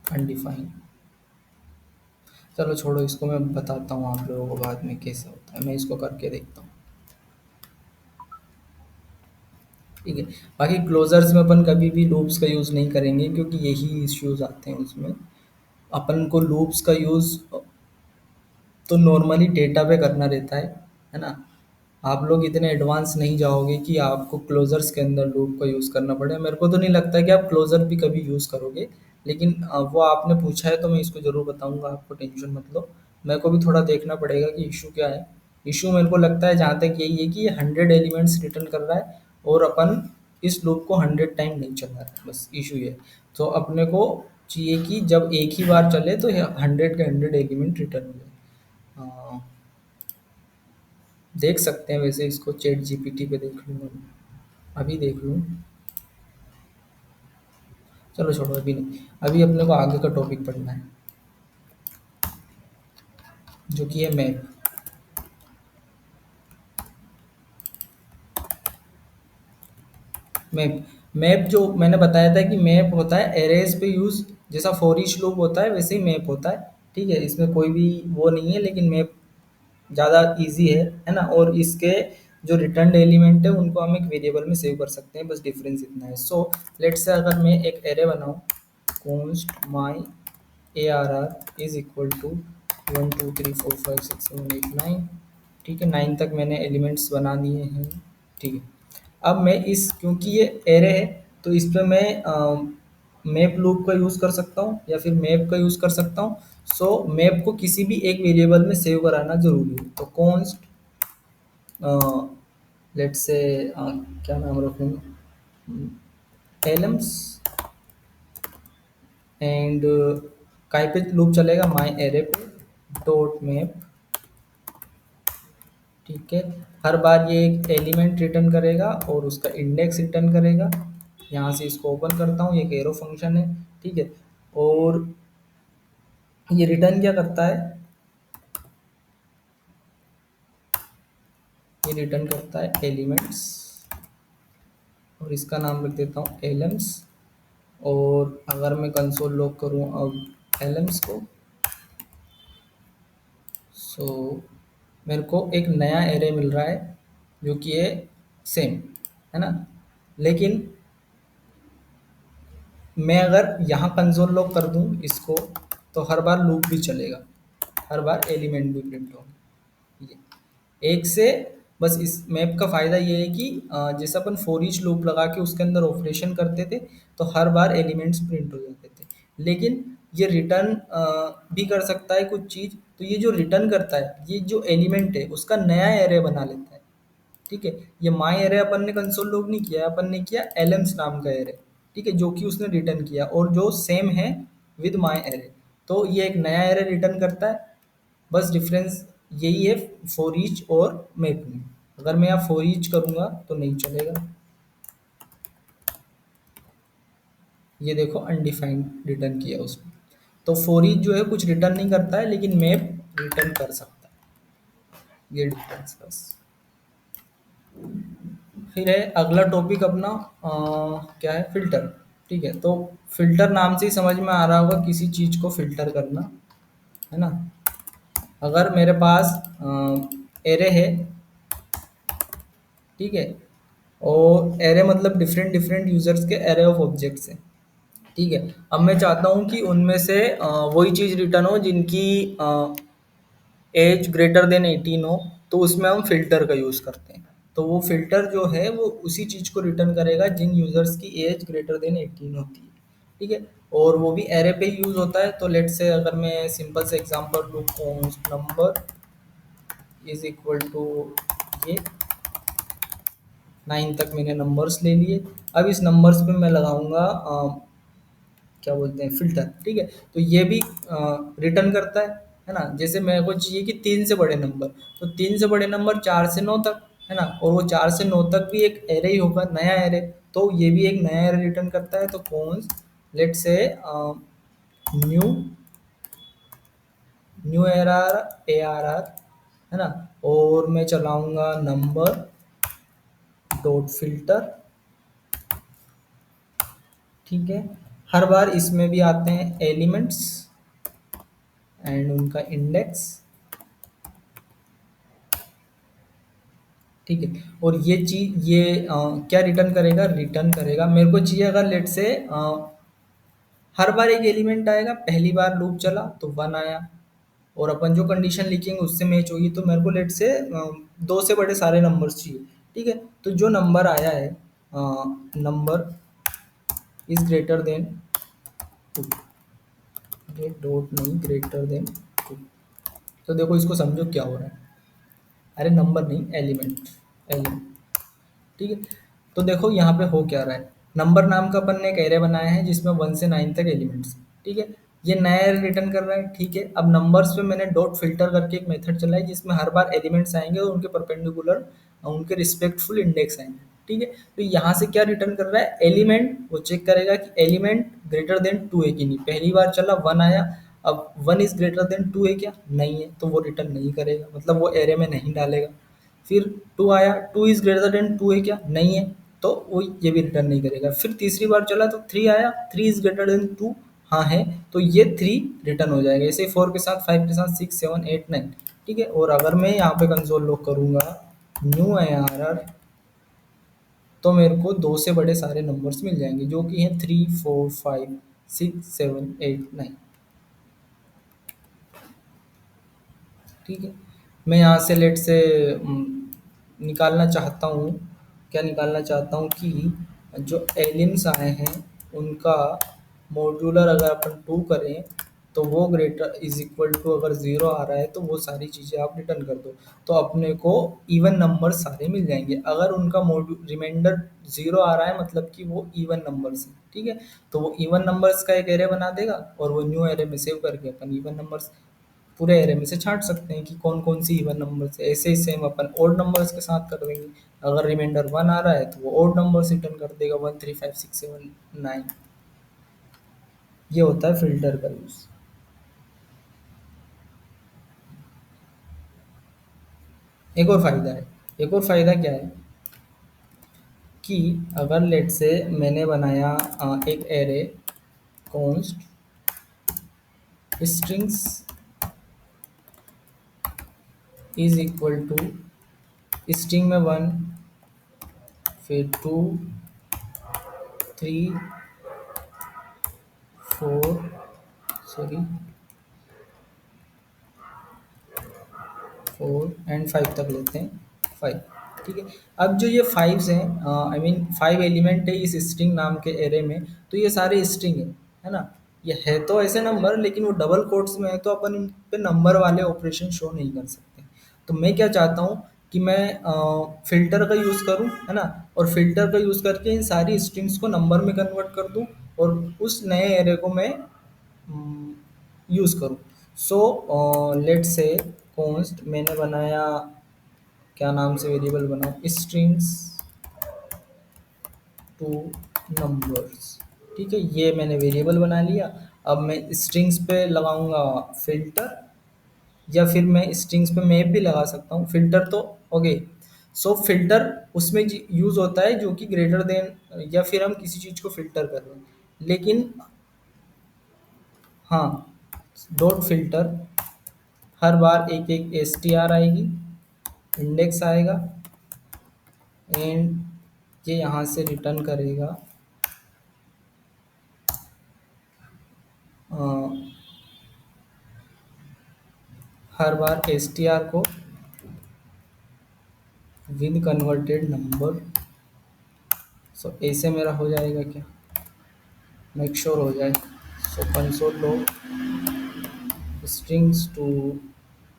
अनडिफाइंड, चलो छोड़ो इसको, मैं बताता हूँ आप लोगों को बाद में कैसे होता है, मैं इसको करके देखता हूँ, ठीक है। बाकी क्लोजर्स में अपन कभी भी लूप्स का यूज़ नहीं करेंगे क्योंकि यही इश्यूज आते हैं उसमें। अपन को लूप्स का यूज़ तो नॉर्मली डेटा पे करना रहता है ना। आप लोग इतने एडवांस नहीं जाओगे कि आपको क्लोजर्स के अंदर लूप का यूज़ करना पड़े। मेरे को तो नहीं लगता कि आप क्लोजर भी कभी यूज़ करोगे, लेकिन वो आपने पूछा है तो मैं इसको ज़रूर बताऊंगा, आपको टेंशन मत लो। मेरे को भी थोड़ा देखना पड़ेगा कि इशू क्या है। इशू मेरे को लगता है जहाँ तक यही है कि ये 100 एलिमेंट्स रिटर्न कर रहा है और अपन इस लूप को 100 टाइम नहीं चला रहा है, बस इशू ये है। तो अपने को चाहिए कि जब एक ही बार चले तो 100 के 100 एलिमेंट रिटर्न हो जाए। हाँ, देख सकते हैं वैसे इसको, चैट जीपीटी पे देख लूँगा, अभी देख लूँ। चलो छोड़ो, अभी नहीं, अभी अपने को आगे का टॉपिक पढ़ना है जो कि है मैप। मैप, मैप जो मैंने बताया था कि मैप होता है एरेज पे यूज, जैसा फॉर ईच लूप होता है वैसे ही मैप होता है, ठीक है। इसमें कोई भी वो नहीं है, लेकिन मैप ज़्यादा इजी है ना। और इसके जो रिटर्न एलिमेंट है उनको हम एक वेरिएबल में सेव कर सकते हैं, बस डिफरेंस इतना है। सो लेट्स से अगर मैं एक एरे बनाऊँ, const my arr is equal to 1 2 3 4 5 6 7 8 9, ठीक है। 9 तक मैंने एलिमेंट्स बना दिए हैं, ठीक है। अब मैं इस, क्योंकि ये एरे है तो इस पर मैं मैप लूप का यूज़ कर सकता हूँ या फिर मैप का यूज़ कर सकता हूँ। सो मैप को किसी भी एक वेरिएबल में सेव कराना जरूरी है। तो कॉन्स्ट लेट्स से क्या नाम रखूँगा, एलम्स, एंड काय पे लूप चलेगा? माई एरे पे डॉट मैप, ठीक है। हर बार ये एक एलिमेंट रिटर्न करेगा और उसका इंडेक्स रिटर्न करेगा। यहाँ से इसको ओपन करता हूँ, ये एक एरो फंक्शन है, ठीक है। और ये रिटर्न क्या करता है, ये रिटर्न करता है एलिमेंट्स, और इसका नाम रख देता हूँ एलम्स। और अगर मैं कंसोल लॉग करूँ अब एलम्स को, सो मेरे को एक नया एरे मिल रहा है जो कि है सेम, है ना। लेकिन मैं अगर यहाँ कंसोल लॉग कर दूँ इसको, तो हर बार लूप भी चलेगा, हर बार एलिमेंट भी प्रिंट होंगे। ये एक से, बस इस मैप का फ़ायदा ये है कि जैसे अपन फॉर ईच लूप लगा के उसके अंदर ऑपरेशन करते थे तो हर बार एलिमेंट्स प्रिंट हो जाते थे। लेकिन ये रिटर्न भी कर सकता है कुछ चीज़, तो ये जो रिटर्न करता है, ये जो एलिमेंट है उसका नया एरे बना लेता है, ठीक है। ये माई एरे अपन ने कंसोल लॉग नहीं किया, अपन ने किया एलएम्स नाम का एरे, ठीक है, जो कि उसने रिटर्न किया और जो सेम है विद माई एरे। तो ये एक नया एरे रिटर्न करता है, बस डिफरेंस यही है फॉर ईच और मैप में। अगर मैं यहाँ फॉर ईच करूँगा तो नहीं चलेगा, ये देखो अनडिफाइंड रिटर्न किया उसने। तो फॉर ईच जो है कुछ रिटर्न नहीं करता है, लेकिन मैप रिटर्न कर सकता है, ये डिफरेंस बस। फिर है अगला टॉपिक अपना क्या है, फिल्टर, ठीक है। तो फिल्टर नाम से ही समझ में आ रहा होगा किसी चीज़ को फिल्टर करना, है ना। अगर मेरे पास एरे है, ठीक है, और एरे मतलब डिफरेंट डिफरेंट यूजर्स के एरे ऑफ ऑब्जेक्ट्स हैं, ठीक है। अब मैं चाहता हूँ कि उनमें से वही चीज़ रिटर्न हो जिनकी एज ग्रेटर देन 18 हो, तो उसमें हम फिल्टर का यूज़ करते हैं। तो वो फिल्टर जो है वो उसी चीज़ को रिटर्न करेगा जिन यूज़र्स की एज ग्रेटर देन 18 होती है, ठीक है। और वो भी एरे पे यूज़ होता है। तो लेट से अगर मैं सिंपल से एग्जांपल लूँ, const number is equal to ये 9 तक मैंने नंबर्स ले लिए। अब इस नंबर्स पे मैं लगाऊंगा क्या बोलते हैं, फिल्टर, ठीक है। तो ये भी रिटर्न करता है ना। जैसे मेरे को चाहिए कि 3 से बड़े नंबर, तो 3 से बड़े नंबर 4 से 9 तक, है ना। और वो 4 से 9 तक भी एक एरे ही होगा, नया एरे। तो ये भी एक नया एरे रिटर्न करता है। तो कौन लेट से न्यू न्यू ARR, है ना। और मैं चलाऊंगा नंबर डॉट फिल्टर, ठीक है। हर बार इसमें भी आते हैं एलिमेंट्स एंड उनका इंडेक्स, ठीक है। और ये चीज ये क्या रिटर्न करेगा, रिटर्न करेगा मेरे को चाहिए अगर लेट से हर बार एक एलिमेंट आएगा, पहली बार लूप चला तो 1 आया, और अपन जो कंडीशन लिखेंगे उससे मैच होगी। तो मेरे को लेट से 2 से बड़े सारे नंबर्स चाहिए, ठीक है। तो जो नंबर आया है, नंबर इज ग्रेटर देन 2, ये डॉट नहीं, ग्रेटर देन 2। तो देखो इसको समझो क्या हो रहा है, अरे नंबर नहीं, एलिमेंट, एलिमेंट, ठीक है। तो देखो यहाँ पे हो क्या रहा है, नंबर नाम का अपन ने एक एरे बनाया है जिसमें 1 से 9 तक एलिमेंट्स, ठीक है। ये नया एरे रिटर्न कर रहा है, ठीक है। अब नंबर्स पे मैंने डॉट फिल्टर करके एक मेथड चलाया जिसमें हर बार एलिमेंट्स आएंगे और उनके परपेंडिकुलर उनके रिस्पेक्टफुल इंडेक्स आएंगे, ठीक है। तो यहाँ से क्या रिटर्न कर रहा है, एलिमेंट, वो चेक करेगा कि एलिमेंट ग्रेटर देन 2 है कि नहीं। पहली बार चला 1 आया, अब 1 इज ग्रेटर देन 2 है क्या, नहीं है, तो वो रिटर्न नहीं करेगा, मतलब वो एरे में नहीं डालेगा। फिर 2 आया, 2 इज ग्रेटर देन 2 है क्या, नहीं है, तो वो ये भी रिटर्न नहीं करेगा। फिर तीसरी बार चला तो 3 आया, 3 इज ग्रेटर देन 2, हाँ है, तो ये 3 रिटर्न हो जाएगा। ऐसे 4 के साथ, 5 के साथ, 6 7 8 9, ठीक है। और अगर मैं यहाँ पे कंसोल लॉग करूँगा न्यू ARR, तो मेरे को 2 से बड़े सारे नंबर्स मिल जाएंगे जो कि हैं 3 4 5 6 7 8 9, ठीक है। मैं यहाँ से लेट से निकालना चाहता हूँ, क्या निकालना चाहता हूँ कि जो एलिम्स आए हैं उनका मॉड्यूलर अगर अपन 2 करें तो वो ग्रेटर इज इक्वल टू, अगर 0 आ रहा है तो वो सारी चीज़ें आप रिटर्न कर दो, तो अपने को इवन नंबर सारे मिल जाएंगे। अगर उनका रिमाइंडर 0 आ रहा है मतलब कि वो इवन नंबर्स हैं, ठीक है। तो वो इवन नंबर्स का एक एरे बना देगा और वो न्यू एरे में सेव करके अपन इवन नंबर्स पूरे एरे में से छांट सकते हैं कि कौन कौन सी इवन नंबर है। ऐसे ही सेम अपन ओड नंबर्स के साथ कर देंगे। अगर रिमाइंडर 1 आ रहा है तो वो ओड नंबर रिटर्न कर देगा, 1 3 5 6 7 9। ये होता है फिल्टर का यूज। एक और फायदा है। एक और फायदा क्या है कि अगर लेट से मैंने बनाया एक array const strings is equal to string में 1, फिर 2, 3, 4, सॉरी 4 और 5 तक लेते हैं। 5, ठीक है। अब जो ये 5 हैं, आई मीन 5 एलिमेंट है इस स्ट्रिंग नाम के एरे में, तो ये सारे स्ट्रिंग है ना। ये है तो ऐसे नंबर, लेकिन वो डबल कोट्स में है तो अपन इन पे नंबर वाले ऑपरेशन शो नहीं कर सकते। तो मैं क्या चाहता हूँ कि मैं फिल्टर का यूज़ करूँ, है ना, और फिल्टर का यूज़ करके इन सारी स्ट्रिंग्स को नंबर में कन्वर्ट कर दूँ, और उस नए एरे को मैं यूज़ करूँ। सो लेट से कॉन्स्ट मैंने बनाया, क्या नाम से वेरिएबल बनाऊँ, स्ट्रिंग्स टू नंबर्स, ठीक है। ये मैंने वेरिएबल बना लिया। अब मैं स्ट्रिंग्स पे लगाऊंगा फिल्टर, या फिर मैं स्ट्रिंग्स पे मैप भी लगा सकता हूँ। फिल्टर तो ओके। सो फिल्टर उसमें यूज होता है जो कि ग्रेटर देन, या फिर हम किसी चीज को फिल्टर कर रहे हैं, लेकिन हाँ, डॉट फिल्टर हर बार एक एक str आएगी, इंडेक्स आएगा, एंड ये यहाँ से रिटर्न करेगा अ, हर बार str को विद कन्वर्टेड नंबर। सो ऐसे मेरा हो जाएगा क्या, मेक श्योर हो जाए। सो कंसोल लो स्ट्रिंग्स टू,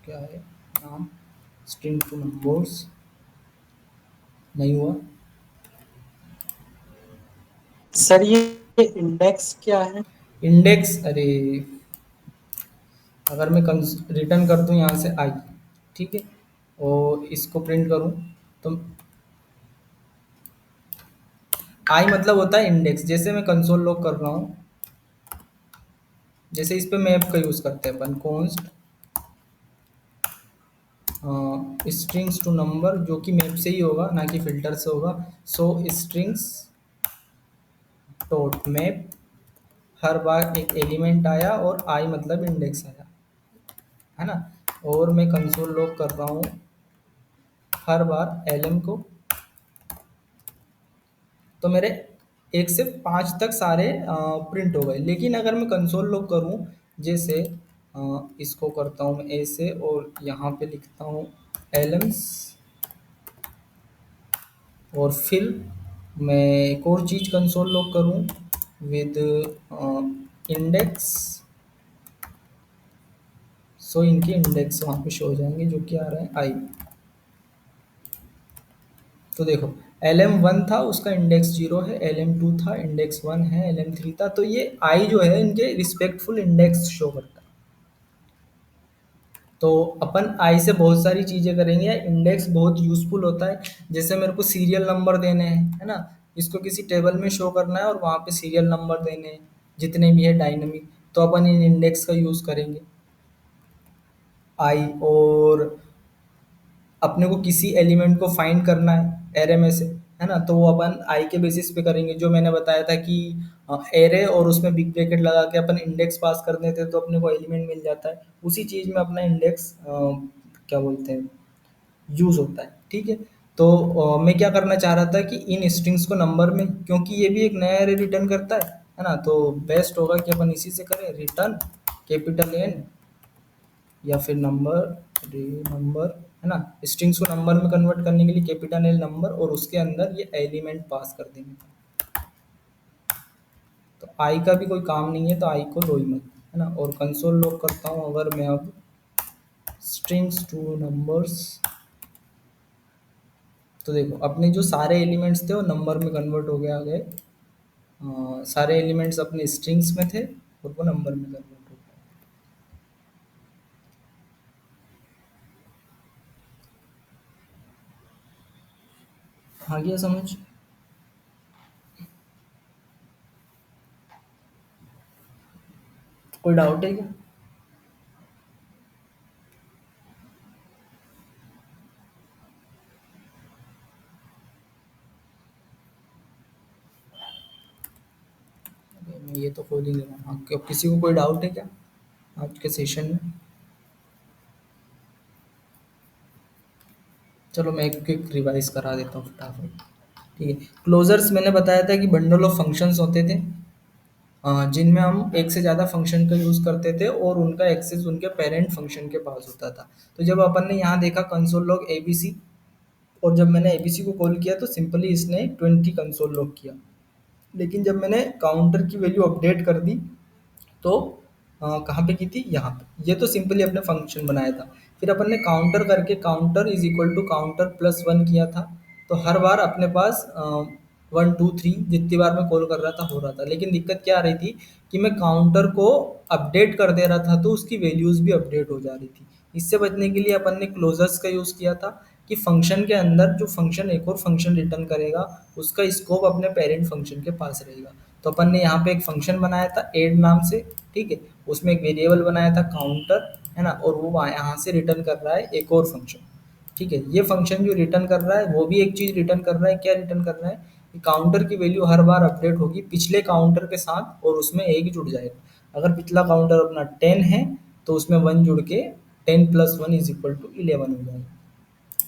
क्या है नाम, स्ट्रिंग टू नंबर्स, नहीं हुआ। सर ये इंडेक्स क्या है? इंडेक्स, अरे अगर मैं रिटर्न कर दूं यहाँ से आई, ठीक है, और इसको प्रिंट करूं तो आई मतलब होता है इंडेक्स। जैसे मैं कंसोल लॉग कर रहा हूँ, जैसे इस पे मैप का यूज करते हैं अपन, कॉन्स्ट स्ट्रिंग्स टू नंबर, जो कि मैप से ही होगा ना कि फिल्टर से होगा। सो स्ट्रिंग्स डॉट मैप, हर बार एक एलिमेंट आया और आई मतलब इंडेक्स आया, है ना। और मैं कंसोल लॉग कर रहा हूँ हर बार एलएम को, तो मेरे 1 से 5 तक सारे प्रिंट हो गए। लेकिन अगर मैं कंसोल लॉग करूँ, जैसे इसको करता हूँ मैं ऐसे, और यहाँ पे लिखता हूँ एलएम्स, और फिर मैं एक और चीज़ कंसोल लॉग करूँ विद इंडेक्स, सो इनके इंडेक्स वहाँ पे शो हो जाएंगे जो कि आ रहा है आई। तो देखो, LM1 था उसका इंडेक्स 0 है, LM2 था इंडेक्स 1 है, LM3 था, तो ये आई जो है इनके रिस्पेक्टफुल इंडेक्स शो करता है। तो अपन आई से बहुत सारी चीजें करेंगे। इंडेक्स बहुत यूजफुल होता है। जैसे मेरे को सीरियल नंबर देने हैं, है ना, इसको किसी टेबल में शो करना है और वहाँ पे सीरियल नंबर देने हैं जितने भी है डायनेमिक, तो अपन इन इंडेक्स का यूज करेंगे आई। और अपने को किसी एलिमेंट को फाइंड करना है एरे में से, है ना, तो वो अपन आई के बेसिस पे करेंगे। जो मैंने बताया था कि एरे और उसमें बिग ब्रैकेट लगा के अपन इंडेक्स पास कर देते हैं तो अपने को एलिमेंट मिल जाता है। उसी चीज में अपना इंडेक्स क्या बोलते हैं, यूज होता है, ठीक है। तो मैं क्या करना चाह रहा था कि इन स्ट्रिंग्स को नंबर में, क्योंकि ये भी एक नया एरे रिटर्न करता है ना, तो बेस्ट होगा कि अपन इसी से करें, रिटर्न कैपिटल एन या फिर नंबर, नंबर, है ना। स्ट्रिंग्स को नंबर में कन्वर्ट करने के लिए कैपिटल एल नंबर, और उसके अंदर ये एलिमेंट पास कर देंगे। तो आई का भी कोई काम नहीं है, तो आई को लो ही मत, है ना। और कंसोल लॉग करता हूँ अगर मैं अब स्ट्रिंग्स टू नंबर्स, तो देखो अपने जो सारे एलिमेंट्स थे वो नंबर में कन्वर्ट हो गया, आ गए। सारे एलिमेंट्स अपने स्ट्रिंग्स में थे और वो नंबर में कन्वर्ट हो गए। आ गया समझ? कोई डाउट है क्या? मैं ये तो खोल ही दे रहा हूँ। हाँ, किसी को कोई डाउट है क्या आज के सेशन में? चलो मैं एक क्विक रिवाइज करा देता हूँ फटाफट। ठीक है, क्लोजर्स मैंने बताया था कि बंडल ऑफ फंक्शंस होते थे, जिनमें हम एक से ज़्यादा फंक्शन का यूज़ करते थे और उनका एक्सेस उनके पेरेंट फंक्शन के पास होता था। तो जब अपन ने यहाँ देखा कंसोल लॉग एबीसी, और जब मैंने एबीसी को कॉल किया तो सिंपली इसने 20 कंसोल लॉग किया। लेकिन जब मैंने काउंटर की वैल्यू अपडेट कर दी तो कहाँ पे की थी, यहाँ पे। ये तो सिंपली अपने फंक्शन बनाया था। फिर अपन ने काउंटर करके counter is equal to counter plus one किया था। तो हर बार अपने पास 1 2 3 जितनी बार मैं कॉल कर रहा था हो रहा था। लेकिन दिक्कत क्या आ रही थी कि मैं काउंटर को अपडेट कर दे रहा था तो उसकी वैल्यूज भी अपडेट हो जा रही थी। इससे बचने के लिए अपन ने क्लोजर्स का यूज़ किया था कि फंक्शन के अंदर जो फंक्शन एक और फंक्शन रिटर्न करेगा उसका स्कोप अपने पेरेंट फंक्शन के पास रहेगा। तो अपन ने यहाँ पे एक फंक्शन बनाया था ऐड नाम से, ठीक है। उसमें एक वेरिएबल बनाया था काउंटर, है ना, और वो यहाँ से रिटर्न कर रहा है एक और फंक्शन, ठीक है। ये फंक्शन जो रिटर्न कर रहा है वो भी एक चीज़ रिटर्न कर रहा है। क्या रिटर्न कर रहा है कि काउंटर की वैल्यू हर बार अपडेट होगी पिछले काउंटर के साथ और उसमें एक जुड़ जाएगा। अगर पिछला काउंटर अपना 10 है तो उसमें 1 जुड़ के 10 + 1 = 11 हो जाएगा,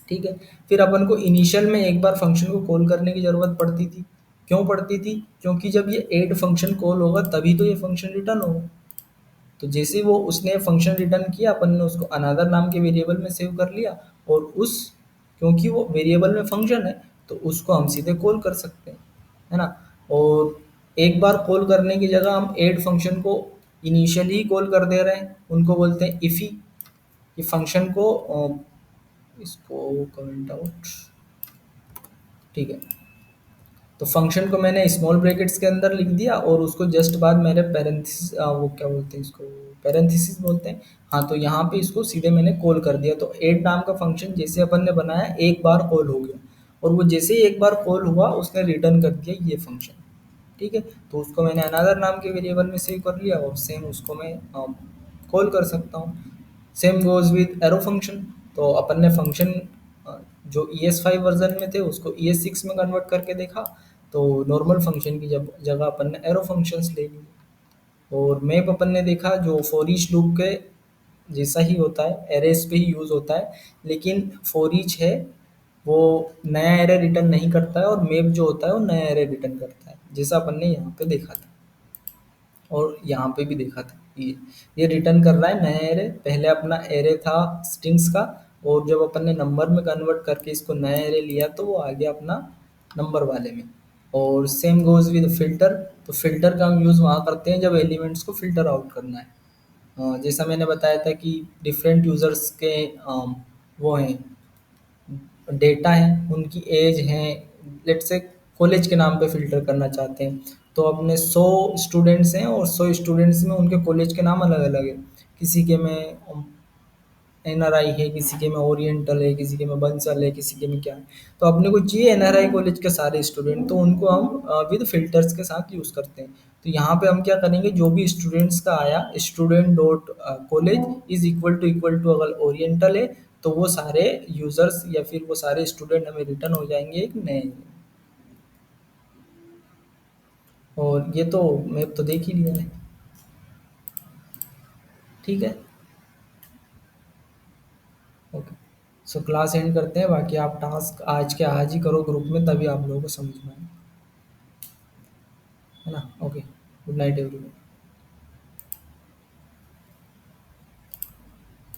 ठीक है। फिर अपन को इनिशियल में एक बार फंक्शन को कॉल करने की ज़रूरत पड़ती थी। क्यों पड़ती थी? क्योंकि जब ये ऐड फंक्शन कॉल होगा तभी तो ये फंक्शन रिटर्न होगा। तो जैसे ही वो उसने फंक्शन रिटर्न किया अपन ने उसको अनदर नाम के वेरिएबल में सेव कर लिया, और उस, क्योंकि वो वेरिएबल में फंक्शन है तो उसको हम सीधे कॉल कर सकते हैं, है ना। और एक बार कॉल करने की जगह हम ऐड फंक्शन को इनिशियली ही कॉल कर दे रहे हैं, उनको बोलते हैं इफ़ी। ये फंक्शन को इसको कमेंट आउट, ठीक है। तो फंक्शन को मैंने स्मॉल ब्रैकेट्स के अंदर लिख दिया और उसको जस्ट बाद मेरे पैरेंथेसिस, वो क्या बोलते हैं इसको, पैरेंथेसिस बोलते हैं, हाँ। तो यहाँ पे इसको सीधे मैंने कॉल कर दिया। तो ऐड नाम का फंक्शन जैसे अपन ने बनाया एक बार कॉल हो गया, और वो जैसे ही एक बार कॉल हुआ उसने रिटर्न कर दिया ये फंक्शन, ठीक है। तो उसको मैंने अनदर नाम के वेरिएबल में सेव कर लिया और सेम उसको मैं कॉल कर सकता हूँ। Same goes with arrow function. तो अपन ने फंक्शन जो ES5 वर्जन में थे उसको ES6 में कन्वर्ट करके देखा, तो नॉर्मल फंक्शन की जब जगह अपन ने एरो फंक्शंस ले लिए। और मैप अपन ने देखा जो फॉर ईच लूप के जैसा ही होता है, एरेस पे ही यूज़ होता है। लेकिन फॉर ईच है वो नया एरे रिटर्न नहीं करता है, और मैप जो होता है वो नया एरे रिटर्न करता है, जैसा अपन ने यहाँ पे देखा था और यहाँ पे भी देखा था। ये रिटर्न कर रहा है नया एरे। पहले अपना एरे था स्ट्रिंग्स का, और जब अपन ने नंबर में कन्वर्ट करके इसको नया एरे लिया तो वो आ गया अपना नंबर वाले में। और सेम गोज विद फिल्टर। तो फिल्टर का हम यूज़ वहाँ करते हैं जब एलिमेंट्स को फिल्टर आउट करना है। जैसा मैंने बताया था कि डिफरेंट यूज़र्स के वो हैं, डेटा है, उनकी एज है, लेट्स से कॉलेज के नाम पे फ़िल्टर करना चाहते हैं। तो अपने 100 स्टूडेंट्स हैं और 100 स्टूडेंट्स में उनके कॉलेज के नाम अलग-अलग हैं। किसी के में NRI है, किसी के में ओरिएंटल है, किसी के में बंसल है, किसी के में क्या है। तो अपने को चाहिए NRI कॉलेज के सारे स्टूडेंट, तो उनको हम विद फ़िल्टर्स के साथ यूज़ करते हैं। तो यहाँ पे हम क्या करेंगे, जो भी स्टूडेंट्स का आया student dot college equal to अगर ओरिएंटल है तो वो सारे यूज़र्स या फिर वो सारे स्टूडेंट हमें रिटर्न हो जाएंगे एक नए। और ये तो मैप तो देख ही लिया है, ठीक है। ओके, सो क्लास एंड करते हैं। बाकी आप टास्क आज के आज ही करो ग्रुप में, तभी आप लोगों को समझ में आए, है ना। Okay, good night everyone.